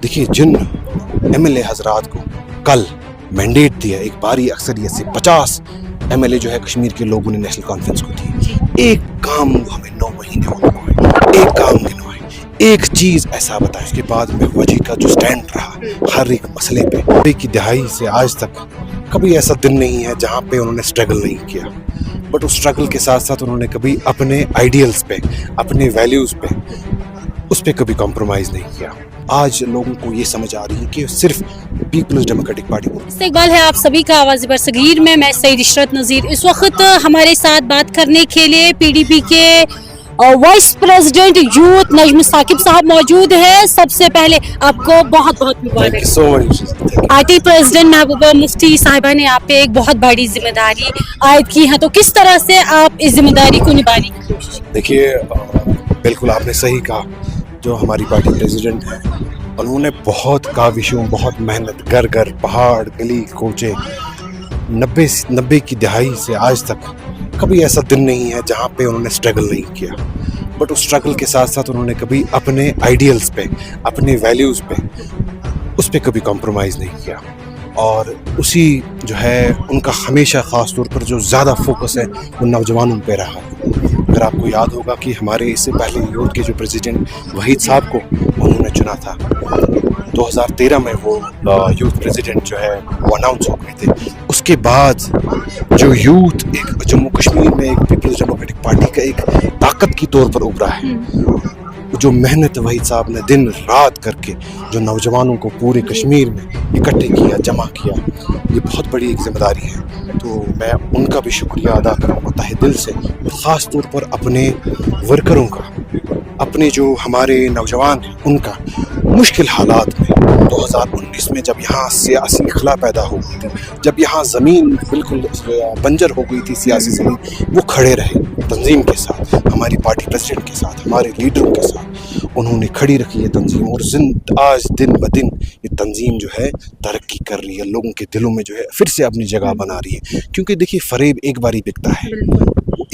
देखिए, जिन एमएलए हजरात को कल मैंडेट दिया एक भारी अक्सरियत से 50 एमएलए जो है कश्मीर के लोगों ने नेशनल कॉन्फ्रेंस को दी, एक काम हमें 9 महीने होने को है, एक काम गिनवाए, एक चीज ऐसा बताए। उसके बाद में वजी का जो स्टैंड रहा हर एक मसले पे, नब्बे की दहाई से आज तक कभी ऐसा दिन नहीं है जहाँ पे उन्होंने स्ट्रगल नहीं किया, बट उस स्ट्रगल के साथ साथ उन्होंने कभी अपने आइडियल्स पे, अपने वैल्यूज पे, उस पे कभी कॉम्प्रोमाइज नहीं किया। आज लोगों को ये समझ आ रही है कि सिर्फ पीपल्स डेमोक्रेटिक पार्टी को। इस्तकबाल है आप सभी का आवाज़ बरसगीर में। मैं सईद इशरत नज़ीर। इस वक्त हमारे साथ बात करने के लिए पीडीपी के vice president youth Najam Saqib साहब मौजूद है। सबसे पहले आपको बहुत बहुत मुबारक। So much. आरटी प्रेसिडेंट महबूबा मुफ्ती साहिबा ने आप पे एक बहुत बड़ी जिम्मेदारी आयद की है, तो किस तरह से आप इस जिम्मेदारी को निभाने की कोशिश? देखिए, बिल्कुल आपने सही कहा। जो हमारी पार्टी प्रेसिडेंट हैं उन्होंने बहुत काविशों, बहुत मेहनत, घर घर, पहाड़, गली कोचे, 90 की दहाई से आज तक कभी ऐसा दिन नहीं है जहाँ पे उन्होंने स्ट्रगल नहीं किया, बट उस स्ट्रगल के साथ साथ उन्होंने कभी अपने आइडियल्स पे, अपने वैल्यूज़ पे, उस पे कभी कॉम्प्रोमाइज़ नहीं किया। और उसी जो है उनका हमेशा ख़ास तौर पर जो ज़्यादा फोकस है वो नौजवानों पे रहा है। अगर आपको याद होगा कि हमारे इससे पहले यूथ के जो प्रेसिडेंट वहीद साहब को उन्होंने चुना था, 2013 में वो यूथ प्रेसिडेंट जो है वो अनाउंस हो गए थे। उसके बाद जो यूथ एक जम्मू कश्मीर में एक पीपल्स डेमोक्रेटिक पार्टी का एक ताकत की तौर पर उभरा है, जो मेहनत वहीद साहब ने दिन रात करके जो नौजवानों को पूरे कश्मीर में इकट्ठे किया, जमा किया, ये बहुत बड़ी एक जिम्मेदारी है। तो मैं उनका भी शुक्रिया अदा करूँगा तहे दिल से, और ख़ास तौर पर अपने वर्करों का, अपने जो हमारे नौजवान हैं उनका मुश्किल हालात में 2019 में जब यहाँ सियासी खला पैदा हो गई थी, जब यहाँ ज़मीन बिल्कुल बंजर हो गई थी सियासी ज़मीन, वो खड़े रहे तंजीम के साथ, हमारी पार्टी प्रेसिडेंट के साथ, हमारे लीडरों के साथ उन्होंने खड़ी रखी है तंजीम। और आज दिन ब दिन ये तंजीम जो है तरक्की कर रही है, लोगों के दिलों में जो है फिर से अपनी जगह बना रही है। क्योंकि देखिए, फ़रेब एक बार ही बिकता है,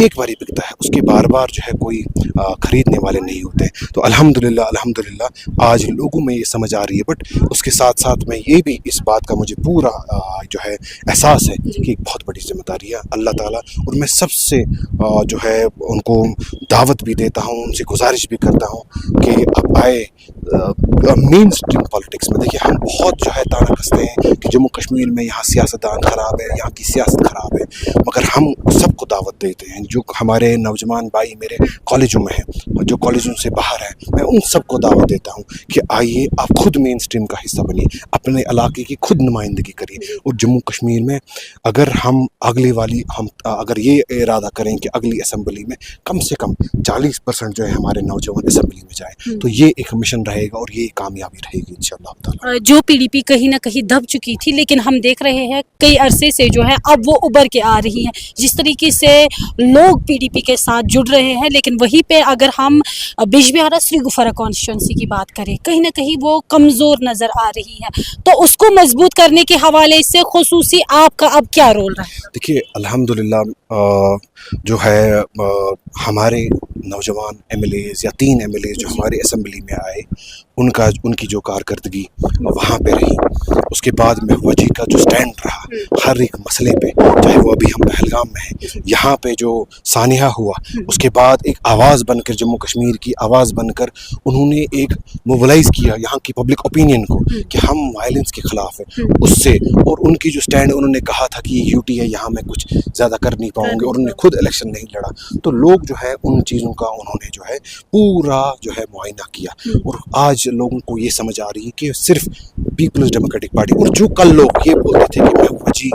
एक बार ही बिकता है, उसके बार बार जो है कोई ख़रीदने वाले नहीं होते। तो अल्हम्दुलिल्लाह आज लोगों में ये समझ आ रही है। बट उसके साथ साथ में ये भी इस बात का मुझे पूरा जो है एहसास है कि एक बहुत बड़ी जिम्मेदारी है अल्लाह ताला। और मैं सबसे जो है उनको दावत भी देता हूँ, उनसे गुजारिश भी करता हूँ कि अब आए मेन स्ट्रीम पॉलिटिक्स में। देखिए, हम बहुत जो है ताना कसते हैं कि जम्मू कश्मीर में यहाँ सियासतदान ख़राब है, यहाँ की सियासत ख़राब है, मगर हम सबको दावत देते हैं। जो हमारे नौजवान भाई मेरे कॉलेजों में हैं और जो कॉलेजों से बाहर हैं, मैं उन सबको दावत देता हूँ कि आइए आप खुद मेन स्ट्रीम का हिस्सा बनिए, अपने इलाके की खुद नुमाइंदगी करिए। और जम्मू कश्मीर में अगर हम अगर ये इरादा करें कि अगली असम्बली में कम से कम 40% जो है हमारे नौजवान असम्बली में जाए, तो ये एक मिशन रहेगा और ये कामयाबी रहेगी इंशाअल्लाह ताला। जो पीडीपी कहीं ना कहीं दब चुकी थी, लेकिन हम देख रहे हैं कई अरसे से जो है अब वो उभर के आ रही है। जिस तरीके से लोग पीडीपी के साथ जुड़ रहे हैं, लेकिन वहीं पे अगर हम बिजबिहारा श्रीगुफरा कॉन्स्टिट्यूंसी की बात करें, कहीं ना कहीं वो कमज़ोर नज़र आ रही है, तो उसको मजबूत करने के हवाले से खुसूसी आपका अब क्या रोल रहा है? देखिए, अल्हम्दुलिल्लाह जो है हमारे नौजवान एमएलएज़ या 3 एमएलए जो हमारे असम्बली में आए, उनकी जो कारकर्दगी वहाँ पे रही, उसके बाद में वजी का जो स्टैंड रहा हर एक मसले पे, चाहे वो अभी हम पहलगाम में हैं, यहाँ पे जो सानिया हुआ, उसके बाद एक आवाज़ बनकर, जम्मू कश्मीर की आवाज़ बनकर उन्होंने एक मोबिलाइज़ किया यहाँ की पब्लिक ओपिनियन को कि हम वायलेंस के ख़िलाफ़ हैं उससे। और उनकी जो स्टैंड, उन्होंने कहा था कि ये यूटी है, यहाँ मैं कुछ ज़्यादा कर नहीं पाऊँगे, और उन्होंने खुद इलेक्शन नहीं लड़ा। तो लोग जो है उन चीज़ों का उन्होंने जो है पूरा जो है मुआयना किया, और आज लोगों को ये समझ आ रही है कि सिर्फ पीपल्स डेमोक्रेटिक पार्टी। और जो कल लोग ये बोलते थे कि मैं वजी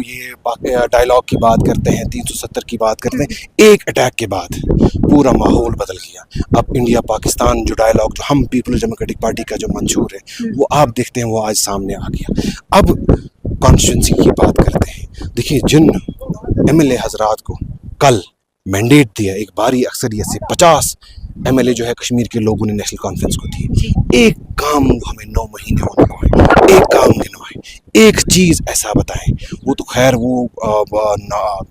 ये डायलॉग की बात करते हैं, 370 की बात करते हैं, एक अटैक के बाद पूरा माहौल बदल गया। अब इंडिया पाकिस्तान जो डायलॉग जो हम पीपल्स डेमोक्रेटिक पार्टी का जो मंशूर है वो आप देखते हैं, वो आज सामने आ गया। अब कॉन्स्टिट्यूंसी की बात करते हैं। देखिए, जिन एमएलए हजरात को कल मैंडेट दिया एक भारी अक्सरियत से 50 एमएलए जो है कश्मीर के लोगों ने नेशनल कॉन्फ्रेंस को दी, एक काम हमें 9 महीने होने को है, एक काम गिनवाए, ایک چیز ایسا بتائیں. وہ تو خیر وہ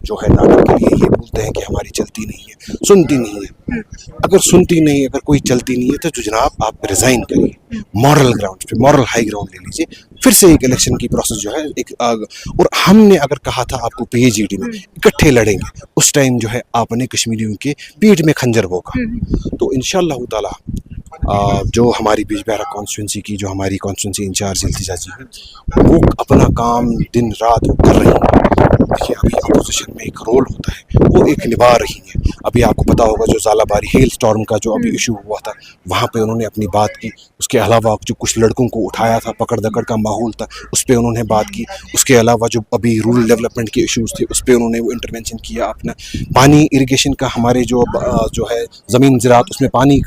جو ہے ناٹک کے لیے یہ بولتے ہیں کہ ہماری چلتی نہیں ہے, سنتی نہیں ہے. اگر سنتی نہیں ہے, اگر کوئی چلتی نہیں ہے تو جناب آپ ریزائن کریے, مورل گراؤنڈ پہ, مورل ہائی گراؤنڈ لے لیجیے, پھر سے ایک الیکشن کی پروسیس جو ہے ایک اور ہم نے اگر کہا تھا آپ کو پی جی ڈی میں اکٹھے لڑیں گے, اس ٹائم جو ہے آپ نے کشمیریوں کے پیٹ میں خنجر بھونکا. تو انشاءاللہ تعالی جو ہماری بیج بہارا کانسٹیٹوینسی کی جو ہماری کانسٹیٹوینسی انچارج التجا جی ہیں, وہ اپنا کام دن رات وہ کر رہی ہیں. دیکھیے ابھی اپوزیشن میں ایک رول ہوتا ہے, وہ ایک نبھا رہی ہیں. ابھی آپ کو پتا ہوگا جو زالہ باری ہیل سٹارم کا جو ابھی ایشو ہوا تھا, وہاں پہ انہوں نے اپنی بات کی. اس کے علاوہ جو کچھ لڑکوں کو اٹھایا تھا, پکڑ دکڑ کا ماحول تھا, اس پہ انہوں نے بات کی. اس کے علاوہ جو ابھی رورل ڈیولپمنٹ کے ایشوز تھے, اس پہ انہوں نے وہ انٹرونشن کیا. اپنا پانی اریگیشن کا ہمارے جو ہے زمین زراعت, اس میں پانی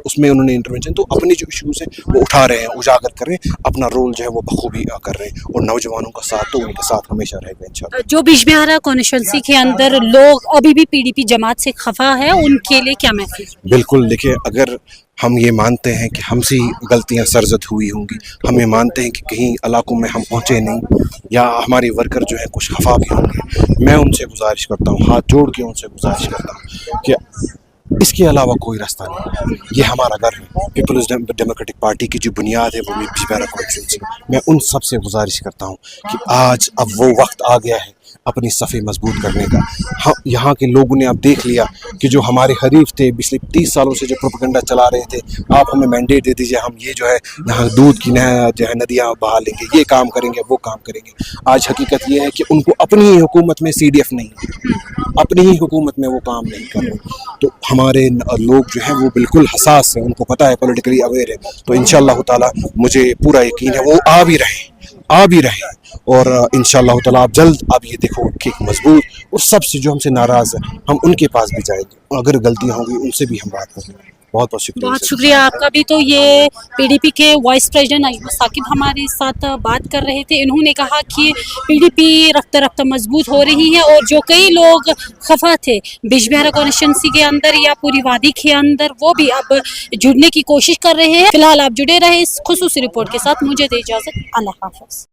اس میں انہوں نے انٹرونشن. تو اپنے جو ایشوز ہیں وہ اٹھا رہے ہیں, اجاگر کر رہے ہیں, اپنا رول جو ہے وہ بخوبی کر رہے ہیں. اور نوجوانوں کا ساتھ تو ان کے ساتھ ہمیشہ رہے گا انشاءاللہ. جو بیج بہارا کانسٹیٹوینسی کے اندر لوگ ابھی بھی پی ڈی پی جماعت سے خفا ہے, ان کے لیے کیا میسج؟ بالکل دیکھیں, اگر ہم یہ مانتے ہیں کہ ہم سے ہی غلطیاں سرزد ہوئی ہوں گی, ہم یہ مانتے ہیں کہ کہیں علاقوں میں ہم پہنچے نہیں, یا ہمارے ورکر جو ہیں کچھ خفا بھی ہوں گے, میں ان سے گزارش کرتا ہوں, ہاتھ جوڑ کے ان سے گزارش کرتا ہوں کہ اس کے علاوہ کوئی راستہ نہیں. یہ ہمارا گھر ہے, پیپلز ڈیموکریٹک پارٹی کی جو بنیاد ہے وہ بیج بہارا کانسٹیٹوینسی. میں ان سب سے گزارش کرتا ہوں کہ آج اب وہ وقت آ گیا ہے اپنی صفیں مضبوط کرنے کا. یہاں کے لوگوں نے اب دیکھ لیا کہ جو ہمارے حریف تھے پچھلے 30 سالوں سے جو پروپیگنڈا چلا رہے تھے, آپ ہمیں مینڈیٹ دے دیجیے, ہم یہ جو ہے یہاں دودھ کی جو ہے ندیاں بہا لیں گے, یہ کام کریں گے, وہ کام کریں گے. آج حقیقت یہ ہے کہ ان کو اپنی ہی حکومت میں سی ڈی ایف نہیں, اپنی ہی حکومت میں وہ کام نہیں کر رہے. تو ہمارے لوگ جو ہیں وہ بالکل حساس ہیں, ان کو پتہ ہے, پولیٹیکلی اویئر ہے. تو انشاءاللہ تعالی مجھے پورا یقین ہے وہ آ بھی رہے اور انشاءاللہ تعالی آپ جلد آپ یہ دیکھو کہ مضبوط, اور سب سے جو ہم سے ناراض ہیں ہم ان کے پاس بھی جائیں گے, اگر غلطیاں ہوں گی ان سے بھی ہم بات کریں گے. بہت بہت شکریہ. بہت شکریہ آپ کا بھی. تو یہ پی ڈی پی کے وائس پریزیڈنٹ ایوب ثاقب ہمارے ساتھ بات کر رہے تھے. انہوں نے کہا کہ پی ڈی پی رفتہ رفتہ مضبوط ہو رہی ہے, اور جو کئی لوگ خفا تھے بیج بہارا کانسٹیٹوینسی کے اندر یا پوری وادی کے اندر, وہ بھی اب جڑنے کی کوشش کر رہے ہیں. فی الحال آپ جڑے رہے اس خصوصی رپورٹ کے ساتھ. مجھے دے اجازت, اللہ حافظ.